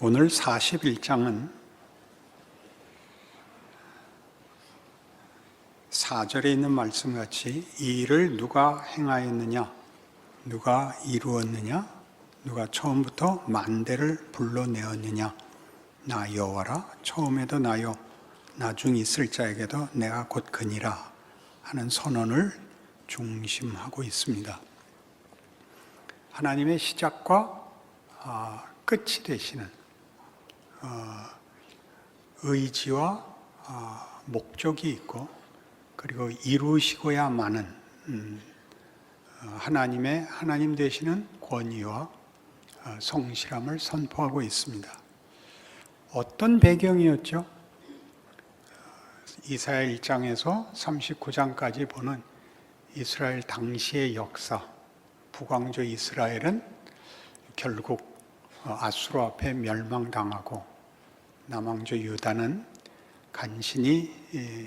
오늘 41장은 4절에 있는 말씀같이 이 일을 누가 행하였느냐, 누가 이루었느냐, 누가 처음부터 만대를 불러내었느냐, 나 여호와라, 처음에도 나요, 나중 있을 자에게도 내가 곧 그니라 하는 선언을 중심하고 있습니다. 하나님의 시작과 끝이 되시는 의지와 목적이 있고, 그리고 이루시고야마는 하나님 되시는 권위와 성실함을 선포하고 있습니다. 어떤 배경이었죠? 이사야 1장에서 39장까지 보는 이스라엘 당시의 역사, 북왕조 이스라엘은 결국 아수르 앞에 멸망당하고, 남왕조 유다는 간신히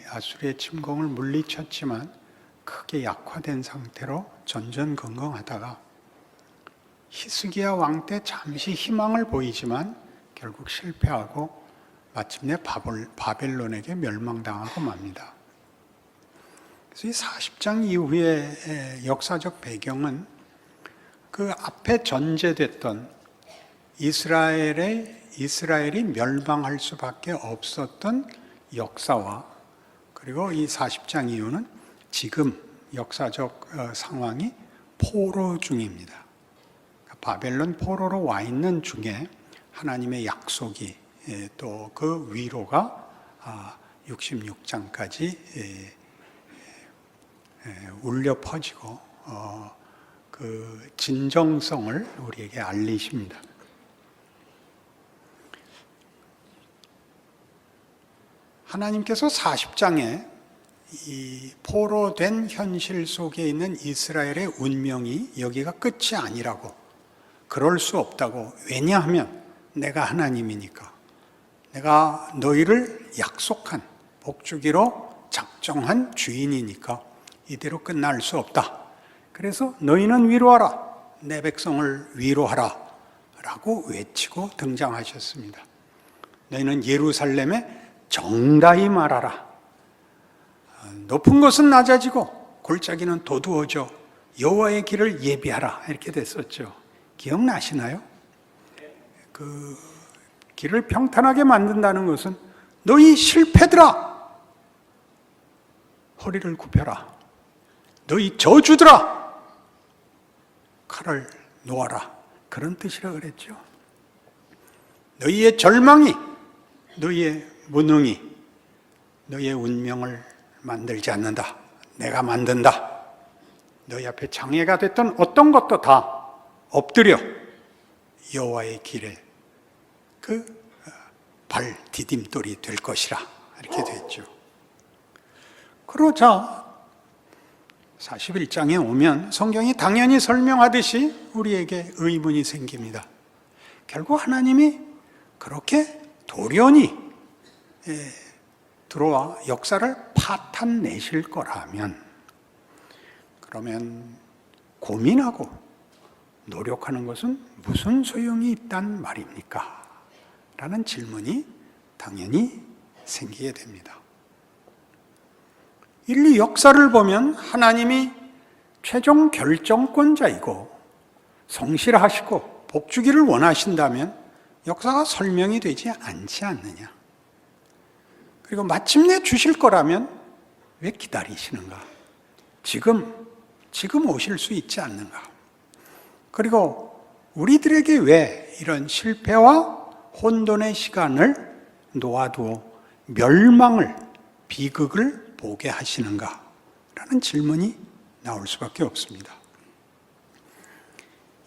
아수르의 침공을 물리쳤지만 크게 약화된 상태로 전전긍긍하다가 히스기야 왕 때 잠시 희망을 보이지만 결국 실패하고 마침내 바벨론에게 멸망당하고 맙니다. 그래서 이 40장 이후의 역사적 배경은 그 앞에 전제됐던 이스라엘이 멸망할 수밖에 없었던 역사와, 그리고 이 40장 이후는 지금 역사적 상황이 포로 중입니다. 바벨론 포로로 와 있는 중에 하나님의 약속이, 또 그 위로가 66장까지 울려 퍼지고 그 진정성을 우리에게 알리십니다. 하나님께서 40장에 이 포로된 현실 속에 있는 이스라엘의 운명이 여기가 끝이 아니라고, 그럴 수 없다고, 왜냐하면 내가 하나님이니까, 내가 너희를 약속한, 복주기로 작정한 주인이니까 이대로 끝날 수 없다. 그래서 너희는 위로하라, 내 백성을 위로하라 라고 외치고 등장하셨습니다. 너희는 예루살렘에 정다히 말하라. 높은 곳은 낮아지고 골짜기는 도두어져 여호와의 길을 예비하라, 이렇게 됐었죠. 기억나시나요? 그 길을 평탄하게 만든다는 것은 너희 실패들아, 허리를 굽혀라. 너희 저주들아, 칼을 놓아라. 그런 뜻이라 그랬죠. 너희의 절망이, 너희의 무능이 너희의 운명을 만들지 않는다. 내가 만든다. 너희 앞에 장애가 됐던 어떤 것도 다 엎드려 여호와의 길에 그 발 디딤돌이 될 것이라, 이렇게 됐죠. 그러자 41장에 오면 성경이 당연히 설명하듯이 우리에게 의문이 생깁니다. 결국 하나님이 그렇게 돌연히 들어와 역사를 파탄내실 거라면, 그러면 고민하고 노력하는 것은 무슨 소용이 있단 말입니까? 라는 질문이 당연히 생기게 됩니다. 인류 역사를 보면 하나님이 최종 결정권자이고 성실하시고 복주기를 원하신다면 역사가 설명이 되지 않지 않느냐. 그리고 마침내 주실 거라면 왜 기다리시는가? 지금 오실 수 있지 않는가? 그리고 우리들에게 왜 이런 실패와 혼돈의 시간을 놓아두어 멸망을, 비극을 보게 하시는가? 라는 질문이 나올 수밖에 없습니다.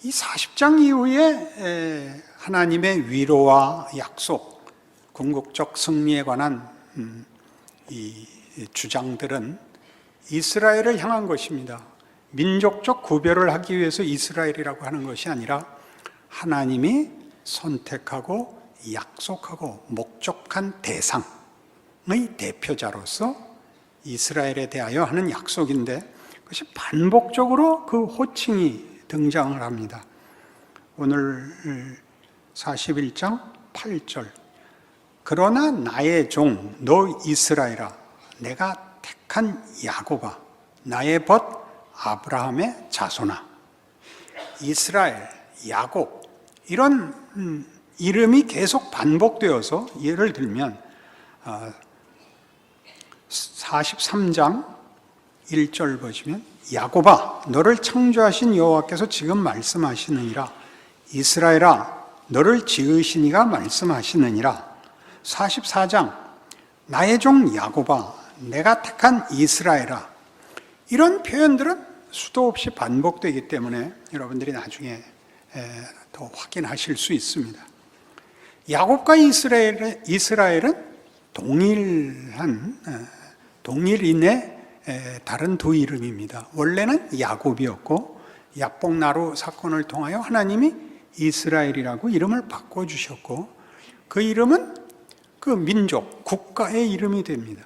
이 40장 이후에 하나님의 위로와 약속, 궁극적 승리에 관한 이 주장들은 이스라엘을 향한 것입니다. 민족적 구별을 하기 위해서 이스라엘이라고 하는 것이 아니라 하나님이 선택하고 약속하고 목적한 대상의 대표자로서 이스라엘에 대하여 하는 약속인데, 그것이 반복적으로 그 호칭이 등장을 합니다. 오늘 41장 8절. 그러나 나의 종 너 이스라엘아, 내가 택한 야곱아, 나의 벗 아브라함의 자손아. 이스라엘, 야곱, 이런 이름이 계속 반복되어서, 예를 들면 43장 1절 보시면, 야곱아 너를 창조하신 여호와께서 지금 말씀하시느니라. 이스라엘아 너를 지으신 이가 말씀하시느니라. 44장 나의 종 야곱아 내가 택한 이스라엘아. 이런 표현들은 수도 없이 반복되기 때문에 여러분들이 나중에 더 확인하실 수 있습니다. 야곱과 이스라엘은 동일인의 다른 두 이름입니다. 원래는 야곱이었고 약복나루 사건을 통하여 하나님이 이스라엘이라고 이름을 바꿔주셨고, 그 이름은 그 민족, 국가의 이름이 됩니다.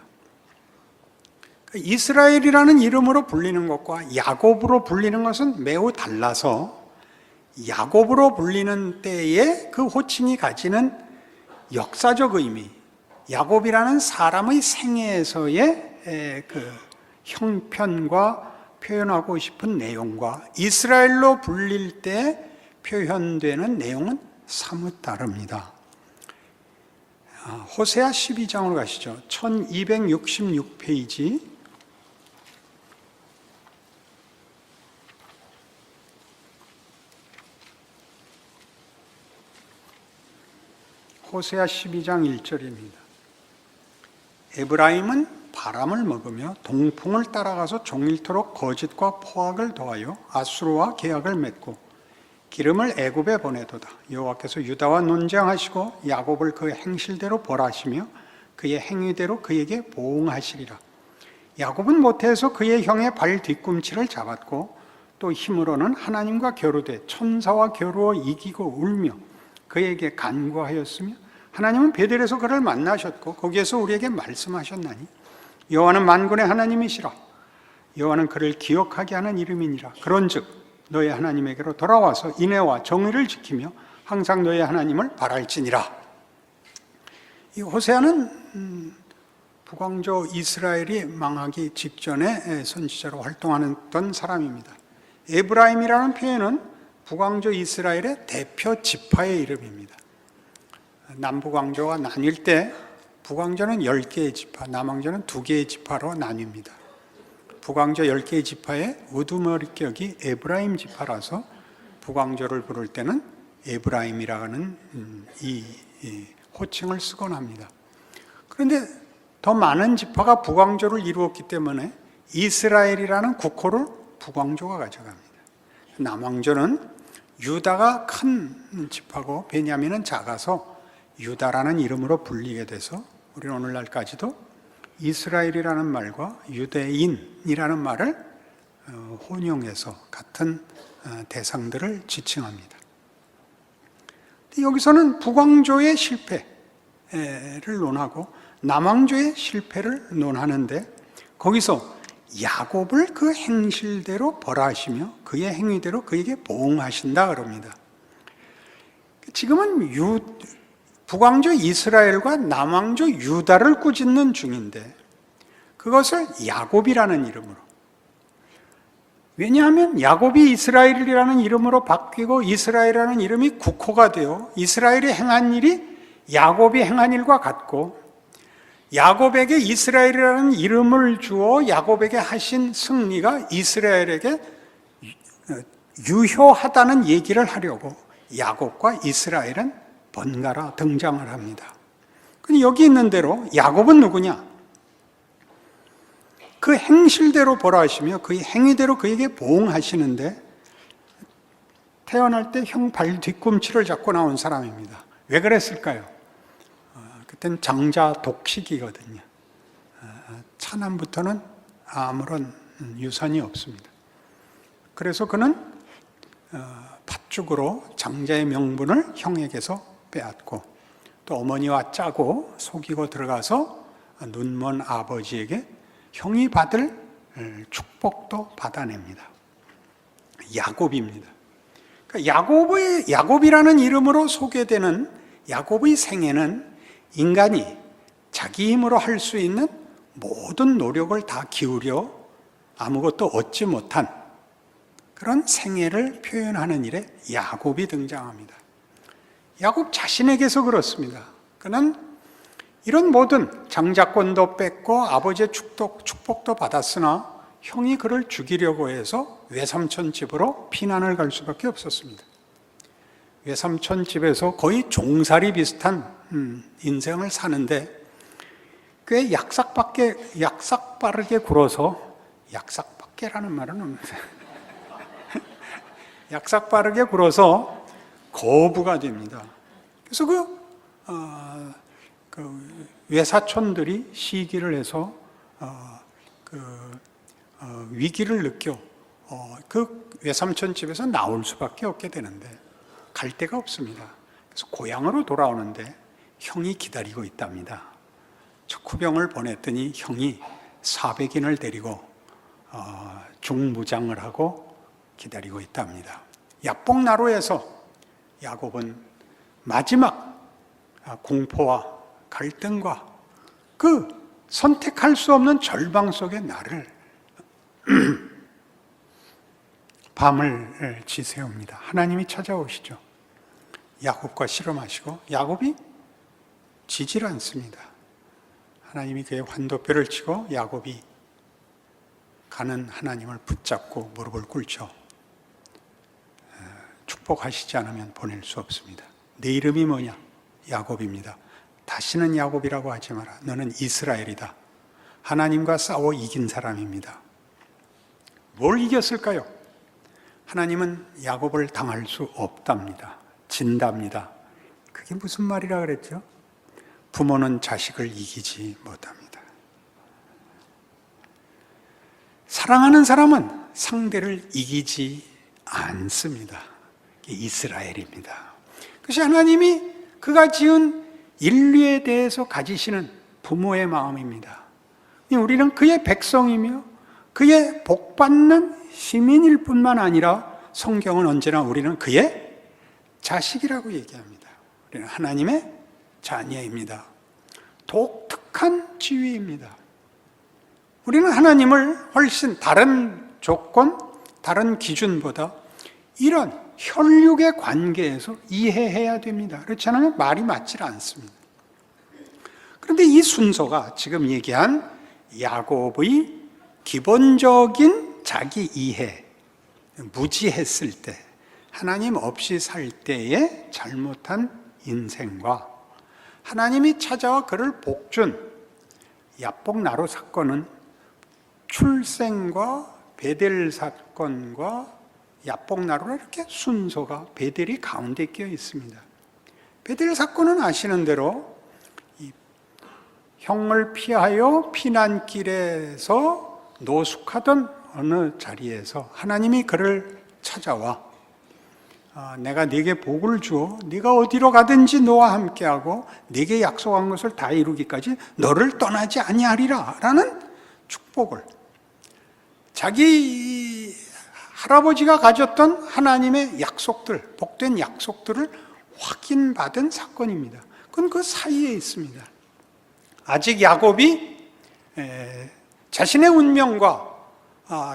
이스라엘이라는 이름으로 불리는 것과 야곱으로 불리는 것은 매우 달라서, 야곱으로 불리는 때에 그 호칭이 가지는 역사적 의미, 야곱이라는 사람의 생애에서의 그 형편과 표현하고 싶은 내용과 이스라엘로 불릴 때 표현되는 내용은 사뭇 다릅니다. 호세아 12장으로 가시죠. 1266페이지. 호세아 12장 1절입니다. 에브라임은 바람을 먹으며 동풍을 따라가서 종일토록 거짓과 포악을 더하여 아수르와 계약을 맺고 기름을 애굽에 보내도다. 여호와께서 유다와 논쟁하시고 야곱을 그 행실대로 벌하시며 그의 행위대로 그에게 보응하시리라. 야곱은 모태에서 그의 형의 발 뒤꿈치를 잡았고 또 힘으로는 하나님과 겨루되 천사와 겨루어 이기고 울며 그에게 간구하였으며 하나님은 베델에서 그를 만나셨고 거기에서 우리에게 말씀하셨나니 여호와는 만군의 하나님이시라. 여호와는 그를 기억하게 하는 이름이니라. 그런즉 너의 하나님에게로 돌아와서 인애와 정의를 지키며 항상 너의 하나님을 바랄지니라. 이 호세아는 북왕조 이스라엘이 망하기 직전에 선지자로 활동하던 사람입니다. 에브라임이라는 표현은 북왕조 이스라엘의 대표 지파의 이름입니다. 남북왕조가 나뉠 때 북왕조는 10개의 지파, 남왕조는 2개의 지파로 나뉩니다. 북왕조 10개의 지파의 우두머리격이 에브라임 지파라서 북왕조를 부를 때는 에브라임이라는 이 호칭을 쓰곤 합니다. 그런데 더 많은 지파가 북왕조를 이루었기 때문에 이스라엘이라는 국호를 북왕조가 가져갑니다. 남왕조는 유다가 큰 지파고 베냐민은 작아서 유다라는 이름으로 불리게 돼서 우리는 오늘날까지도 이스라엘이라는 말과 유대인이라는 말을 혼용해서 같은 대상들을 지칭합니다. 여기서는 북왕조의 실패를 논하고 남왕조의 실패를 논하는데 거기서 야곱을 그 행실대로 벌하시며 그의 행위대로 그에게 보응하신다 그럽니다. 지금은 북왕조 이스라엘과 남왕조 유다를 꾸짖는 중인데 그것을 야곱이라는 이름으로, 왜냐하면 야곱이 이스라엘이라는 이름으로 바뀌고 이스라엘이라는 이름이 국호가 되어 이스라엘이 행한 일이 야곱이 행한 일과 같고 야곱에게 이스라엘이라는 이름을 주어 야곱에게 하신 승리가 이스라엘에게 유효하다는 얘기를 하려고 야곱과 이스라엘은 번갈아 등장을 합니다. 근데 여기 있는 대로 야곱은 누구냐? 그 행실대로 벌하시며 그의 행위대로 그에게 보응하시는데 태어날 때 형 발 뒤꿈치를 잡고 나온 사람입니다. 왜 그랬을까요? 그때는 장자 독식이거든요. 차남부터는 아무런 유산이 없습니다. 그래서 그는 팥죽으로 장자의 명분을 형에게서 빼앗고 또 어머니와 짜고 속이고 들어가서 눈먼 아버지에게 형이 받을 축복도 받아냅니다. 야곱입니다. 그러니까 야곱이라는 이름으로 소개되는 야곱의 생애는 인간이 자기 힘으로 할 수 있는 모든 노력을 다 기울여 아무것도 얻지 못한 그런 생애를 표현하는 일에 야곱이 등장합니다. 야곱 자신에게서 그렇습니다. 그는 이런 모든 장자권도 뺏고 아버지의 축복도 받았으나 형이 그를 죽이려고 해서 외삼촌 집으로 피난을 갈 수밖에 없었습니다. 외삼촌 집에서 거의 종살이 비슷한 인생을 사는데 꽤 약삭빠르게 굴어서, 약삭빠르게라는 말은 없는데 약삭빠르게 굴어서 거부가 됩니다. 그래서 외사촌들이 시기를 해서 위기를 느껴 그 외삼촌 집에서 나올 수밖에 없게 되는데 갈 데가 없습니다. 그래서 고향으로 돌아오는데 형이 기다리고 있답니다. 척후병을 보냈더니 형이 400인을 데리고 중무장을 하고 기다리고 있답니다. 야복나루에서 야곱은 마지막 공포와 갈등과 그 선택할 수 없는 절망 속의 나를 밤을 지새웁니다. 하나님이 찾아오시죠. 야곱과 씨름하시고 야곱이 지질 않습니다. 하나님이 그의 환도뼈를 치고 야곱이 가는 하나님을 붙잡고 무릎을 꿇죠. 축복하시지 않으면 보낼 수 없습니다. 내 이름이 뭐냐? 야곱입니다. 다시는 야곱이라고 하지 마라. 너는 이스라엘이다. 하나님과 싸워 이긴 사람입니다. 뭘 이겼을까요? 하나님은 야곱을 당할 수 없답니다. 진답니다. 그게 무슨 말이라 그랬죠? 부모는 자식을 이기지 못합니다. 사랑하는 사람은 상대를 이기지 않습니다. 이스라엘입니다. 그것이 하나님이 그가 지은 인류에 대해서 가지시는 부모의 마음입니다. 우리는 그의 백성이며 그의 복받는 시민일 뿐만 아니라 성경은 언제나 우리는 그의 자식이라고 얘기합니다. 우리는 하나님의 자녀입니다. 독특한 지위입니다. 우리는 하나님을 훨씬 다른 조건, 다른 기준보다 이런 혈육의 관계에서 이해해야 됩니다. 그렇지 않으면 말이 맞질 않습니다. 그런데 이 순서가 지금 얘기한 야곱의 기본적인 자기 이해, 무지했을 때, 하나님 없이 살 때의 잘못한 인생과 하나님이 찾아와 그를 복준 야복나루 사건은 출생과 베델 사건과 야복나루가 이렇게 순서가 베델이 가운데 끼어 있습니다. 베델 사건은 아시는 대로 형을 피하여 피난길에서 노숙하던 어느 자리에서 하나님이 그를 찾아와 내가 네게 복을 주어 네가 어디로 가든지 너와 함께하고 네게 약속한 것을 다 이루기까지 너를 떠나지 아니하리라 라는 축복을, 자기 할아버지가 가졌던 하나님의 약속들, 복된 약속들을 확인받은 사건입니다. 그건 그 사이에 있습니다. 아직 야곱이 자신의 운명과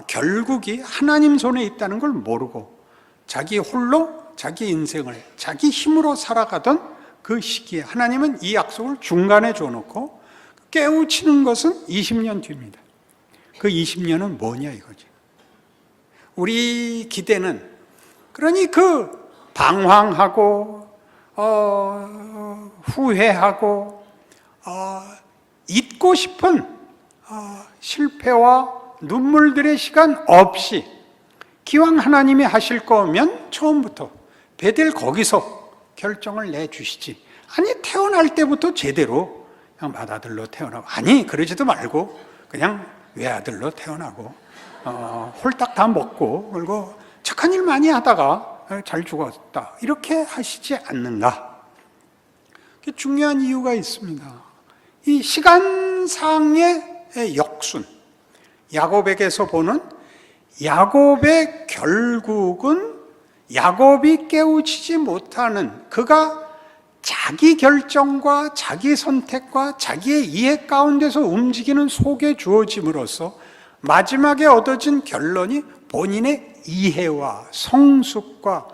결국이 하나님 손에 있다는 걸 모르고 자기 홀로 자기 인생을 자기 힘으로 살아가던 그 시기에 하나님은 이 약속을 중간에 줘놓고 깨우치는 것은 20년 뒤입니다. 그 20년은 뭐냐 이거죠. 우리 기대는 그러니 그 방황하고 후회하고 잊고 싶은 실패와 눈물들의 시간 없이 기왕 하나님이 하실 거면 처음부터 베델 거기서 결정을 내주시지. 아니 태어날 때부터 제대로 그냥 맏아들로 태어나고, 아니 그러지도 말고 그냥 외아들로 태어나고 홀딱 다 먹고 그리고 착한 일 많이 하다가 잘 죽었다 이렇게 하시지 않는가. 중요한 이유가 있습니다. 이 시간상의 역순, 야곱에게서 보는 야곱의 결국은 야곱이 깨우치지 못하는, 그가 자기 결정과 자기 선택과 자기의 이해 가운데서 움직이는 속에 주어짐으로써 마지막에 얻어진 결론이 본인의 이해와 성숙과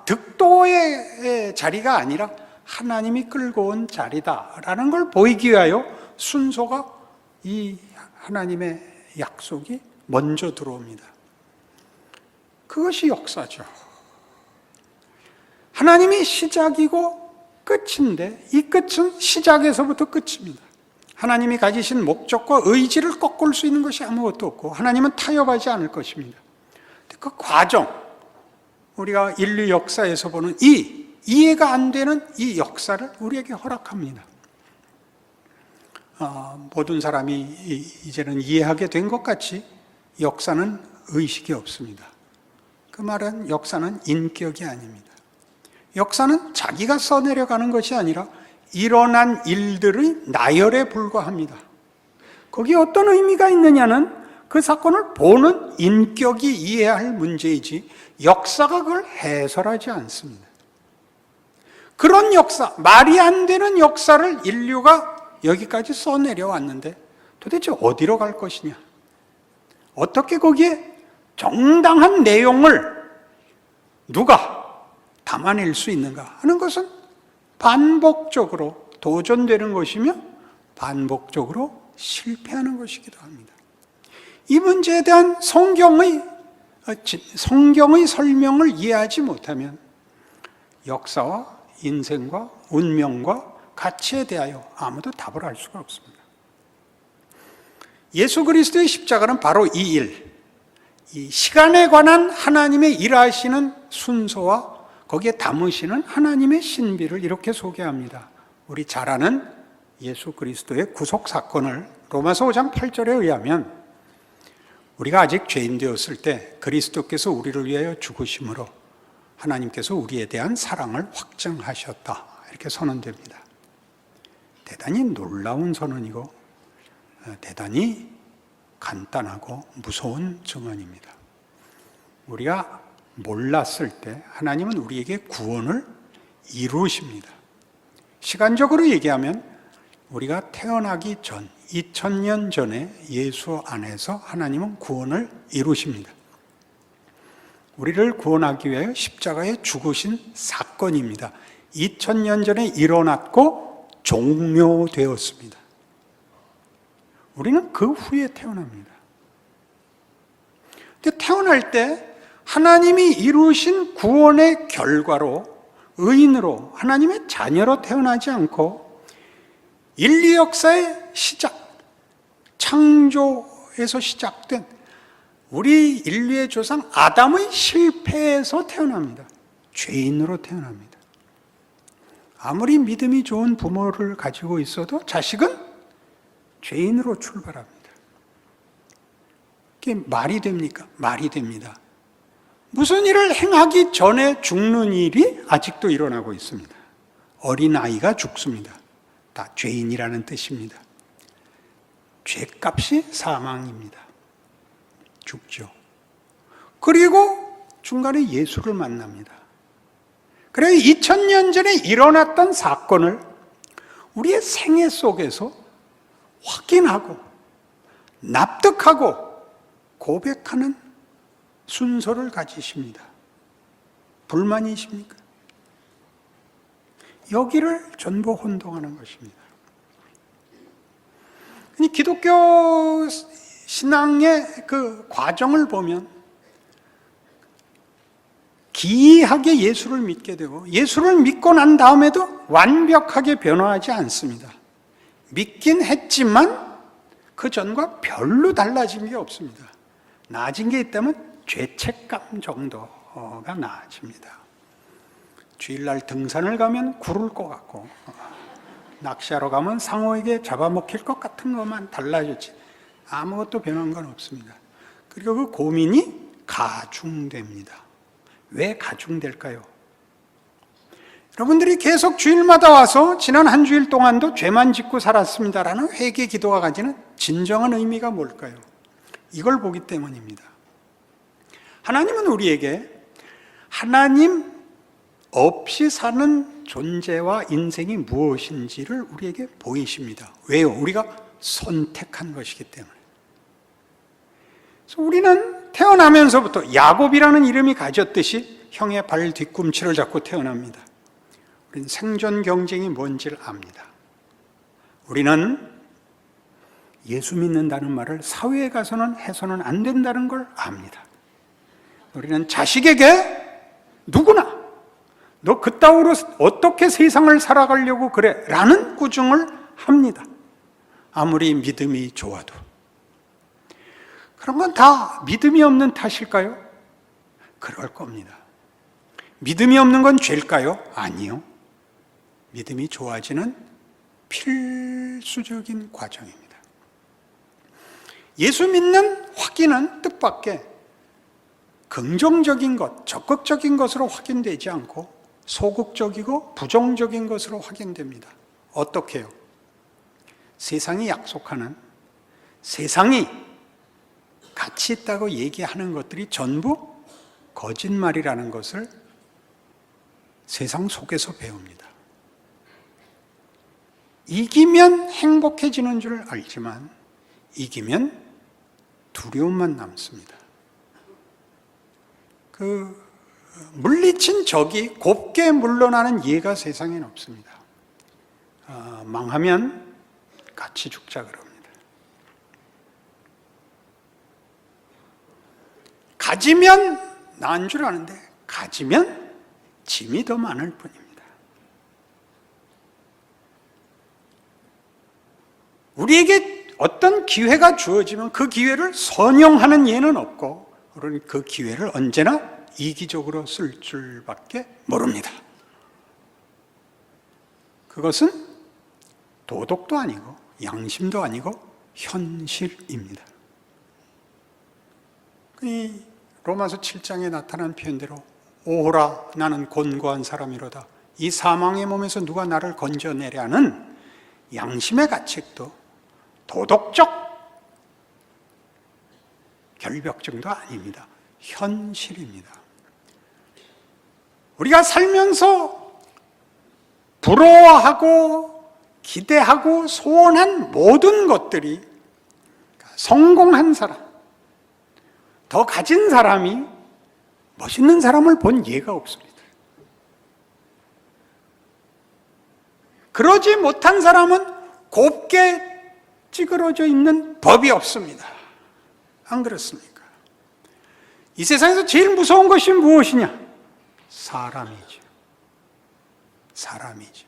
득도의 자리가 아니라 하나님이 끌고 온 자리다라는 걸 보이기 위하여 순서가 이 하나님의 약속이 먼저 들어옵니다. 그것이 역사죠. 하나님이 시작이고 끝인데 이 끝은 시작에서부터 끝입니다. 하나님이 가지신 목적과 의지를 꺾을 수 있는 것이 아무것도 없고 하나님은 타협하지 않을 것입니다. 그 과정, 우리가 인류 역사에서 보는 이 이해가 안 되는 이 역사를 우리에게 허락합니다. 모든 사람이 이제는 이해하게 된 것 같이 역사는 의식이 없습니다. 그 말은 역사는 인격이 아닙니다. 역사는 자기가 써내려가는 것이 아니라 일어난 일들의 나열에 불과합니다. 거기에 어떤 의미가 있느냐는 그 사건을 보는 인격이 이해해야 할 문제이지 역사가 그걸 해설하지 않습니다. 그런 역사, 말이 안 되는 역사를 인류가 여기까지 써내려왔는데 도대체 어디로 갈 것이냐? 어떻게 거기에 정당한 내용을 누가 담아낼 수 있는가 하는 것은 반복적으로 도전되는 것이며 반복적으로 실패하는 것이기도 합니다. 이 문제에 대한 성경의 설명을 이해하지 못하면 역사와 인생과 운명과 가치에 대하여 아무도 답을 알 수가 없습니다. 예수 그리스도의 십자가는 바로 이 일, 이 시간에 관한 하나님의 일하시는 순서와 거기에 담으시는 하나님의 신비를 이렇게 소개합니다. 우리 잘 아는 예수 그리스도의 구속 사건을 로마서 5장 8절에 의하면 우리가 아직 죄인 되었을 때 그리스도께서 우리를 위하여 죽으심으로 하나님께서 우리에 대한 사랑을 확증하셨다. 이렇게 선언됩니다. 대단히 놀라운 선언이고 대단히 간단하고 무서운 증언입니다. 우리가 몰랐을 때 하나님은 우리에게 구원을 이루십니다. 시간적으로 얘기하면 우리가 태어나기 전 2000년 전에 예수 안에서 하나님은 구원을 이루십니다. 우리를 구원하기 위하여 십자가에 죽으신 사건입니다. 2000년 전에 일어났고 종료되었습니다. 우리는 그 후에 태어납니다. 근데 태어날 때 하나님이 이루신 구원의 결과로 의인으로 하나님의 자녀로 태어나지 않고 인류 역사의 시작, 창조에서 시작된 우리 인류의 조상 아담의 실패에서 태어납니다. 죄인으로 태어납니다. 아무리 믿음이 좋은 부모를 가지고 있어도 자식은 죄인으로 출발합니다. 이게 말이 됩니까? 말이 됩니다. 무슨 일을 행하기 전에 죽는 일이 아직도 일어나고 있습니다. 어린아이가 죽습니다. 다 죄인이라는 뜻입니다. 죄값이 사망입니다. 죽죠. 그리고 중간에 예수를 만납니다. 그래서 2000년 전에 일어났던 사건을 우리의 생애 속에서 확인하고 납득하고 고백하는 순서를 가지십니다. 불만이십니까? 여기를 전부 혼동하는 것입니다. 기독교 신앙의 그 과정을 보면 기이하게 예수를 믿게 되고 예수를 믿고 난 다음에도 완벽하게 변화하지 않습니다. 믿긴 했지만 그 전과 별로 달라진 게 없습니다. 나아진 게 있다면 죄책감 정도가 나아집니다. 주일날 등산을 가면 구를 것 같고 낚시하러 가면 상어에게 잡아먹힐 것 같은 것만 달라졌지 아무것도 변한 건 없습니다. 그리고 그 고민이 가중됩니다. 왜 가중될까요? 여러분들이 계속 주일마다 와서 지난 한 주일 동안도 죄만 짓고 살았습니다라는 회개 기도가 가지는 진정한 의미가 뭘까요? 이걸 보기 때문입니다. 하나님은 우리에게 하나님 없이 사는 존재와 인생이 무엇인지를 우리에게 보이십니다. 왜요? 우리가 선택한 것이기 때문에. 그래서 우리는 태어나면서부터 야곱이라는 이름이 가졌듯이 형의 발 뒤꿈치를 잡고 태어납니다. 우리는 생존 경쟁이 뭔지를 압니다. 우리는 예수 믿는다는 말을 사회에 가서는 해서는 안 된다는 걸 압니다. 우리는 자식에게 누구나 너 그따위로 어떻게 세상을 살아가려고 그래? 라는 꾸중을 합니다. 아무리 믿음이 좋아도. 그런 건 다 믿음이 없는 탓일까요? 그럴 겁니다. 믿음이 없는 건 죄일까요? 아니요. 믿음이 좋아지는 필수적인 과정입니다. 예수 믿는 확인은 뜻밖의 긍정적인 것, 적극적인 것으로 확인되지 않고 소극적이고 부정적인 것으로 확인됩니다. 어떻게 해요? 세상이 약속하는, 세상이 가치 있다고 얘기하는 것들이 전부 거짓말이라는 것을 세상 속에서 배웁니다. 이기면 행복해지는 줄 알지만 이기면 두려움만 남습니다. 물리친 적이 곱게 물러나는 예가 세상에는 없습니다. 망하면 같이 죽자 그럽니다. 가지면 나은 줄 아는데 가지면 짐이 더 많을 뿐입니다. 우리에게 어떤 기회가 주어지면 그 기회를 선용하는 예는 없고 우리는 그 기회를 언제나 이기적으로 쓸 줄밖에 모릅니다. 그것은 도덕도 아니고 양심도 아니고 현실입니다. 이 로마서 7장에 나타난 표현대로 오호라 나는 곤고한 사람이로다. 이 사망의 몸에서 누가 나를 건져내랴는 양심의 가책도 도덕적 결벽증도 아닙니다. 현실입니다. 우리가 살면서 부러워하고 기대하고 소원한 모든 것들이 성공한 사람, 더 가진 사람이 멋있는 사람을 본 예가 없습니다. 그러지 못한 사람은 곱게 찌그러져 있는 법이 없습니다. 안 그렇습니까? 이 세상에서 제일 무서운 것이 무엇이냐? 사람이죠. 사람이죠.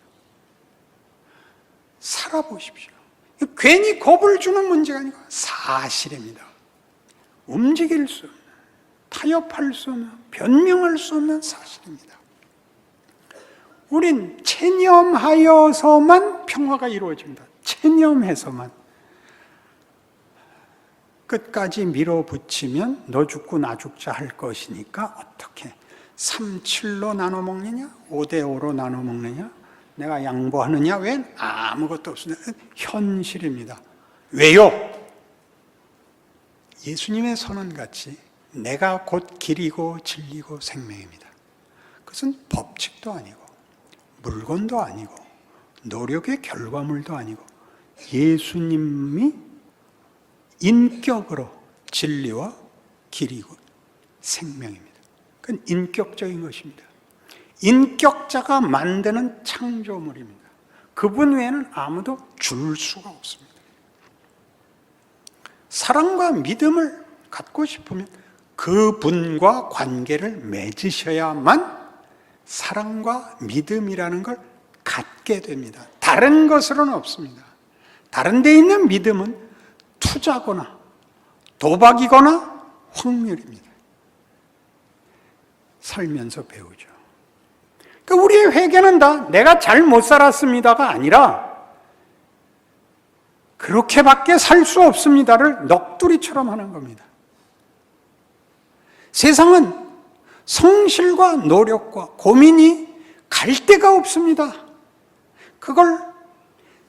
살아보십시오. 괜히 겁을 주는 문제가 아니고 사실입니다. 움직일 수 없는, 타협할 수 없는, 변명할 수 없는 사실입니다. 우린 체념하여서만 평화가 이루어집니다. 체념해서만. 끝까지 밀어붙이면 너 죽고 나 죽자 할 것이니까 어떻게 3:7로 나눠 먹느냐? 5:5로 나눠 먹느냐? 내가 양보하느냐? 웬 아무것도 없습니다. 현실입니다. 왜요? 예수님의 선언같이 내가 곧 길이고 진리고 생명입니다. 그것은 법칙도 아니고 물건도 아니고 노력의 결과물도 아니고 예수님이 인격으로 진리와 길이고 생명입니다. 그건 인격적인 것입니다. 인격자가 만드는 창조물입니다. 그분 외에는 아무도 줄 수가 없습니다. 사랑과 믿음을 갖고 싶으면 그분과 관계를 맺으셔야만 사랑과 믿음이라는 걸 갖게 됩니다. 다른 것으로는 없습니다. 다른 데 있는 믿음은 투자거나 도박이거나 확률입니다. 살면서 배우죠. 그러니까 우리의 회개는 다 내가 잘 못 살았습니다가 아니라 그렇게밖에 살 수 없습니다를 넋두리처럼 하는 겁니다. 세상은 성실과 노력과 고민이 갈 데가 없습니다. 그걸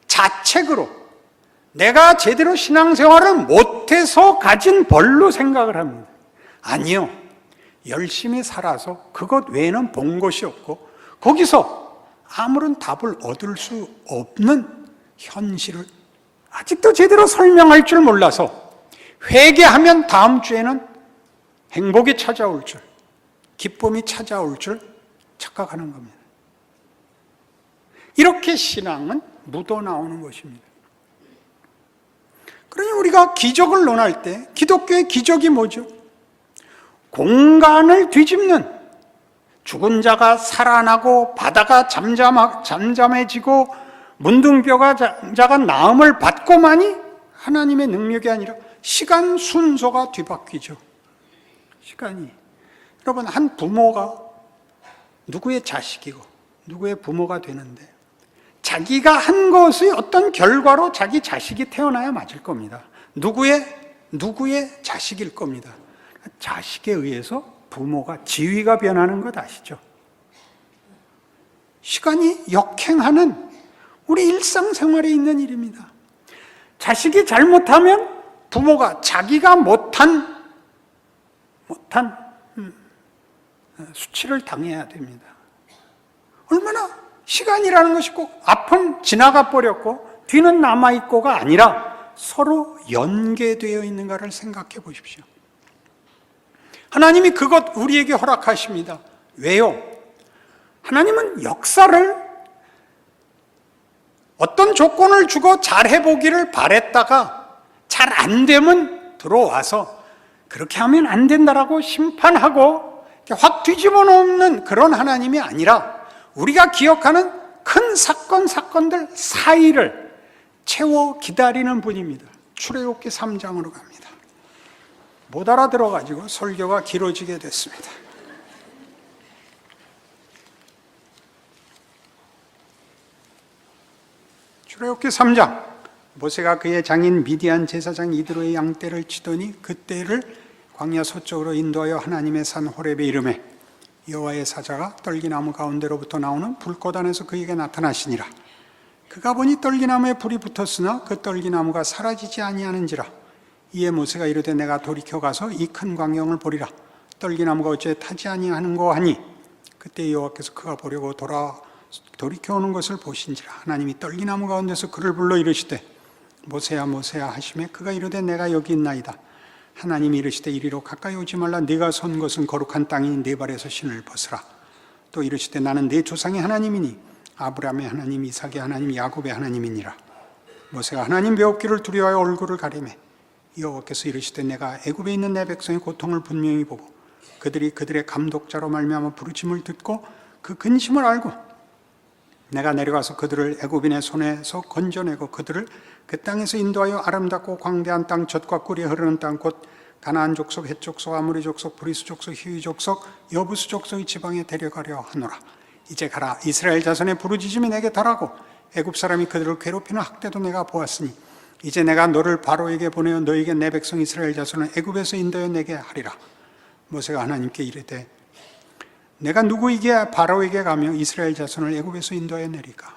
자책으로 내가 제대로 신앙생활을 못해서 가진 벌로 생각을 합니다. 아니요. 열심히 살아서 그것 외에는 본 것이 없고 거기서 아무런 답을 얻을 수 없는 현실을 아직도 제대로 설명할 줄 몰라서 회개하면 다음 주에는 행복이 찾아올 줄, 기쁨이 찾아올 줄 착각하는 겁니다. 이렇게 신앙은 묻어나오는 것입니다. 그러니 우리가 기적을 논할 때 기독교의 기적이 뭐죠? 공간을 뒤집는, 죽은 자가 살아나고 바다가 잠잠해지고 문둥병자가 나음을 받고만이 하나님의 능력이 아니라 시간 순서가 뒤바뀌죠. 시간이. 여러분, 한 부모가 누구의 자식이고 누구의 부모가 되는데 자기가 한 것의 어떤 결과로 자기 자식이 태어나야 맞을 겁니다. 누구의 자식일 겁니다. 자식에 의해서 부모가 지위가 변하는 것 아시죠? 시간이 역행하는 우리 일상생활에 있는 일입니다. 자식이 잘못하면 부모가 자기가 못한 수치를 당해야 됩니다. 얼마나 시간이라는 것이 꼭 앞은 지나가 버렸고 뒤는 남아있고가 아니라 서로 연계되어 있는가를 생각해 보십시오. 하나님이 그것 우리에게 허락하십니다. 왜요? 하나님은 역사를 어떤 조건을 주고 잘해보기를 바랬다가 잘 안 되면 들어와서 그렇게 하면 안 된다라고 심판하고 확 뒤집어 놓는 그런 하나님이 아니라 우리가 기억하는 큰 사건들 사이를 채워 기다리는 분입니다. 출애굽기 3장으로 갑니다. 못 알아들어가지고 설교가 길어지게 됐습니다. 출애굽기 3장. 모세가 그의 장인 미디안 제사장 이드로의 양떼를 치더니 그 떼를 광야 서쪽으로 인도하여 하나님의 산 호렙에 이르매 여호와의 사자가 떨기나무 가운데로부터 나오는 불꽃 안에서 그에게 나타나시니라. 그가 보니 떨기나무에 불이 붙었으나 그 떨기나무가 사라지지 아니하는지라. 이에 모세가 이르되 내가 돌이켜 가서 이 큰 광경을 보리라. 떨기나무가 어째 타지 아니하는고 하니 그때 여호와께서 그가 보려고 돌이켜 오는 것을 보신지라. 하나님이 떨기나무 가운데서 그를 불러 이르시되 모세야 모세야 하시매 그가 이르되 내가 여기 있나이다. 하나님이 이르시되 이리로 가까이 오지 말라. 네가 선 것은 거룩한 땅이니 네 발에서 신을 벗으라. 또 이르시되 나는 네 조상의 하나님이니 아브라함의 하나님, 이삭의 하나님, 야곱의 하나님이니라. 모세가 하나님 배웠기를 두려워하여 얼굴을 가리매 여호와께서 이르시되 내가 애굽에 있는 내 백성의 고통을 분명히 보고 그들이 그들의 감독자로 말미암아 부르심을 듣고 그 근심을 알고 내가 내려가서 그들을 애굽인의 손에서 건져내고 그들을 그 땅에서 인도하여 아름답고 광대한 땅, 젖과 꿀이 흐르는 땅, 곧 가나안 족속, 헷 족속, 아모리 족속, 브리스 족속, 히위 족속, 여부스 족속의 지방에 데려가려 하노라. 이제 가라. 이스라엘 자손의 부르짖음이 내게 달하고 애굽 사람이 그들을 괴롭히는 학대도 내가 보았으니 이제 내가 너를 바로에게 보내어 너에게 내 백성 이스라엘 자손을 애굽에서 인도하여 내게 하리라. 모세가 하나님께 이르되 내가 누구에게 바로에게 가며 이스라엘 자손을 애굽에서 인도하여 내리까?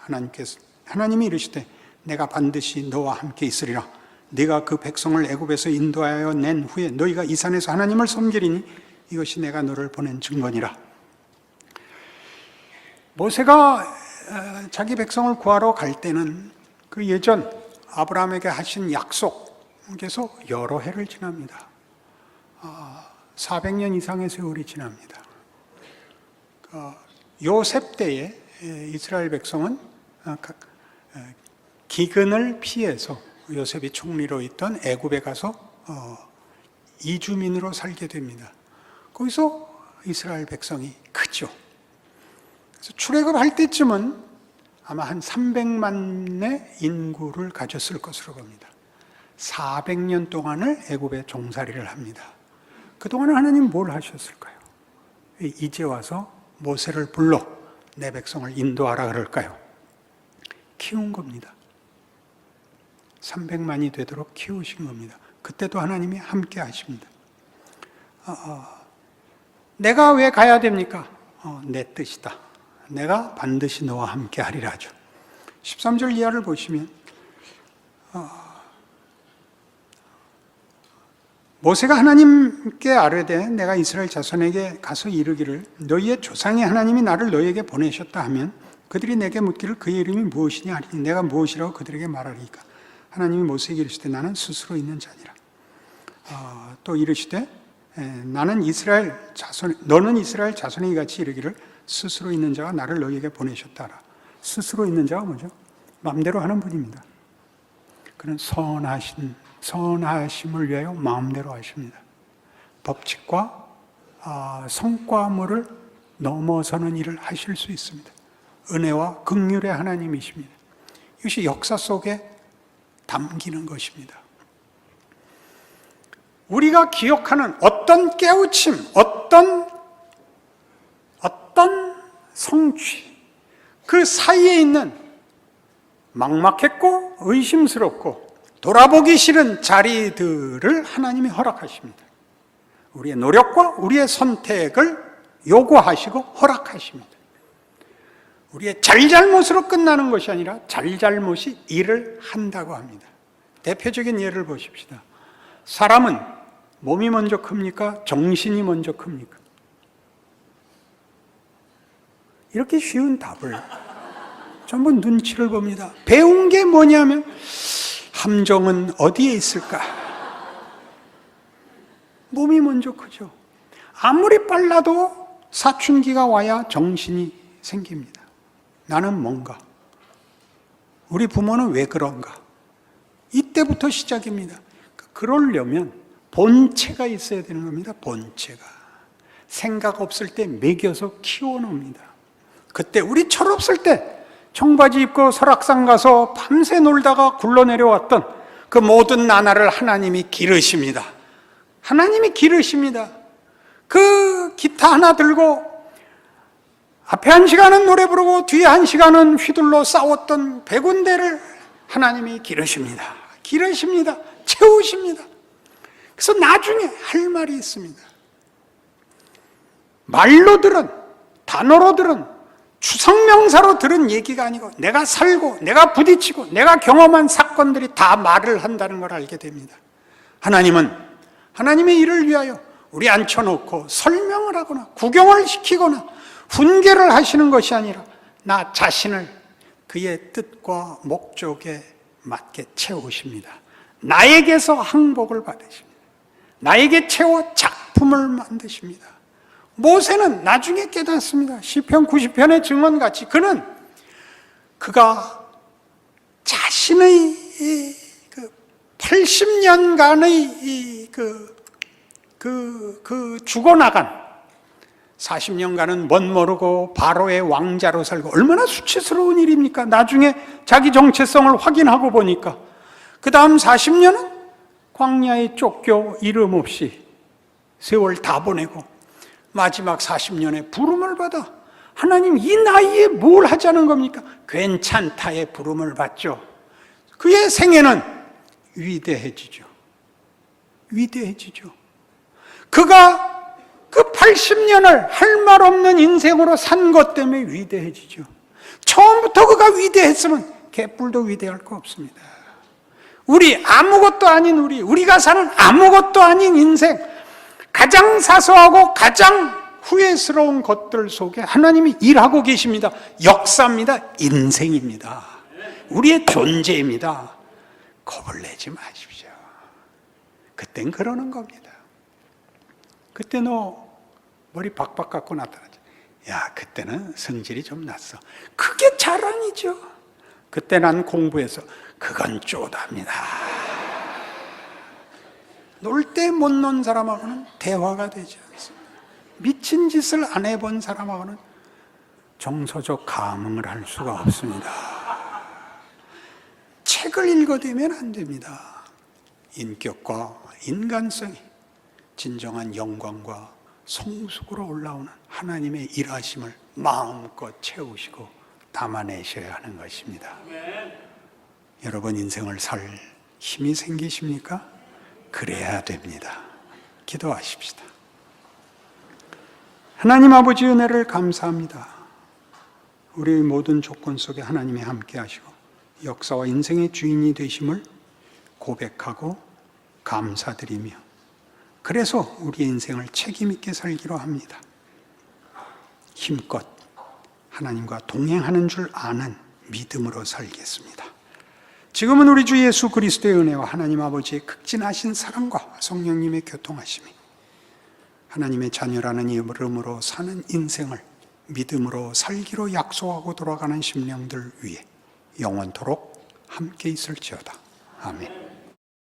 하나님이 이르시되 내가 반드시 너와 함께 있으리라. 네가 그 백성을 애굽에서 인도하여 낸 후에 너희가 이 산에서 하나님을 섬기리니 이것이 내가 너를 보낸 증거니라. 모세가 자기 백성을 구하러 갈 때는 그 예전 아브라함에게 하신 약속에서 여러 해를 지납니다. 400년 이상의 세월이 지납니다. 요셉 때에 이스라엘 백성은 기근을 피해서 요셉이 총리로 있던 애굽에 가서 이주민으로 살게 됩니다. 거기서 이스라엘 백성이 크죠. 그래서 출애굽할 때쯤은 아마 한 300만의 인구를 가졌을 것으로 봅니다. 400년 동안을 애굽에 종살이를 합니다. 그동안 하나님 뭘 하셨을까요? 이제 와서 모세를 불러 내 백성을 인도하라 그럴까요? 키운 겁니다. 300만이 되도록 키우신 겁니다. 그때도 하나님이 함께 하십니다. 내가 왜 가야 됩니까? 내 뜻이다. 내가 반드시 너와 함께 하리라 하죠. 13절 이하를 보시면 모세가 하나님께 아뢰되 내가 이스라엘 자손에게 가서 이르기를 너희의 조상의 하나님이 나를 너희에게 보내셨다 하면 그들이 내게 묻기를 그의 이름이 무엇이냐 하리니 내가 무엇이라고 그들에게 말하리까. 하나님이 모세에게 이르시되 나는 스스로 있는 자니라. 또 이르시되 너는 이스라엘 자손이 같이 이르기를 스스로 있는 자가 나를 너희에게 보내셨다라. 스스로 있는 자가 뭐죠? 마음대로 하는 분입니다. 그는 선하심을 위하여 마음대로 하십니다. 법칙과 성과물을 넘어서는 일을 하실 수 있습니다. 은혜와 긍휼의 하나님이십니다. 이것이 역사 속에 담기는 것입니다. 우리가 기억하는 어떤 깨우침, 어떤 성취, 그 사이에 있는 막막했고 의심스럽고 돌아보기 싫은 자리들을 하나님이 허락하십니다. 우리의 노력과 우리의 선택을 요구하시고 허락하십니다. 우리의 잘잘못으로 끝나는 것이 아니라 잘잘못이 일을 한다고 합니다. 대표적인 예를 보십시다. 사람은 몸이 먼저 큽니까? 정신이 먼저 큽니까? 이렇게 쉬운 답을 전부 눈치를 봅니다. 배운 게 뭐냐면 함정은 어디에 있을까? 몸이 먼저 크죠. 아무리 빨라도 사춘기가 와야 정신이 생깁니다. 나는 뭔가? 우리 부모는 왜 그런가? 이때부터 시작입니다. 그러려면 본체가 있어야 되는 겁니다. 본체가. 생각 없을 때 먹여서 키워놓습니다. 그때 우리 철없을 때 청바지 입고 설악산 가서 밤새 놀다가 굴러내려왔던 그 모든 나날을 하나님이 기르십니다. 하나님이 기르십니다. 그 기타 하나 들고 앞에 한 시간은 노래 부르고 뒤에 한 시간은 휘둘러 싸웠던 백운대를 하나님이 기르십니다. 기르십니다. 채우십니다. 그래서 나중에 할 말이 있습니다. 말로 들은, 단어로 들은, 추상명사로 들은 얘기가 아니고 내가 살고 내가 부딪히고 내가 경험한 사건들이 다 말을 한다는 걸 알게 됩니다. 하나님은 하나님의 일을 위하여 우리 앉혀놓고 설명을 하거나 구경을 시키거나 훈계를 하시는 것이 아니라 나 자신을 그의 뜻과 목적에 맞게 채우십니다. 나에게서 항복을 받으십니다. 나에게 채워 작품을 만드십니다. 모세는 나중에 깨닫습니다. 시편 90편의 증언같이 그가 자신의 80년간의 죽어나간 40년간은 멋모르고 바로의 왕자로 살고 얼마나 수치스러운 일입니까? 나중에 자기 정체성을 확인하고 보니까 그 다음 40년은 광야에 쫓겨 이름 없이 세월 다 보내고 마지막 40년에 부름을 받아 하나님 이 나이에 뭘 하자는 겁니까? 괜찮다의 부름을 받죠. 그의 생애는 위대해지죠. 위대해지죠. 그가 그 80년을 할 말 없는 인생으로 산 것 때문에 위대해지죠. 처음부터 그가 위대했으면 개뿔도 위대할 거 없습니다. 아무것도 아닌 우리가 사는 아무것도 아닌 인생, 가장 사소하고 가장 후회스러운 것들 속에 하나님이 일하고 계십니다. 역사입니다. 인생입니다. 우리의 존재입니다. 겁을 내지 마십시오. 그땐 그러는 겁니다. 그때 너 머리 박박 깎고 나타나죠. 야, 그때는 성질이 좀 났어. 그게 자랑이죠. 그때 난 공부해서 그건 쪼답니다. 놀 때 못 논 사람하고는 대화가 되지 않습니다. 미친 짓을 안 해본 사람하고는 정서적 감흥을 할 수가 없습니다. 책을 읽어대면 안 됩니다. 인격과 인간성이 진정한 영광과 성숙으로 올라오는 하나님의 일하심을 마음껏 채우시고 담아내셔야 하는 것입니다. 여러분 인생을 살 힘이 생기십니까? 그래야 됩니다. 기도하십시다. 하나님 아버지 은혜를 감사합니다. 우리의 모든 조건 속에 하나님이 함께 하시고 역사와 인생의 주인이 되심을 고백하고 감사드리며 그래서 우리의 인생을 책임 있게 살기로 합니다. 힘껏 하나님과 동행하는 줄 아는 믿음으로 살겠습니다. 지금은 우리 주 예수 그리스도의 은혜와 하나님 아버지의 극진하신 사랑과 성령님의 교통하심이 하나님의 자녀라는 이름으로 사는 인생을 믿음으로 살기로 약속하고 돌아가는 심령들 위해 영원토록 함께 있을지어다. 아멘.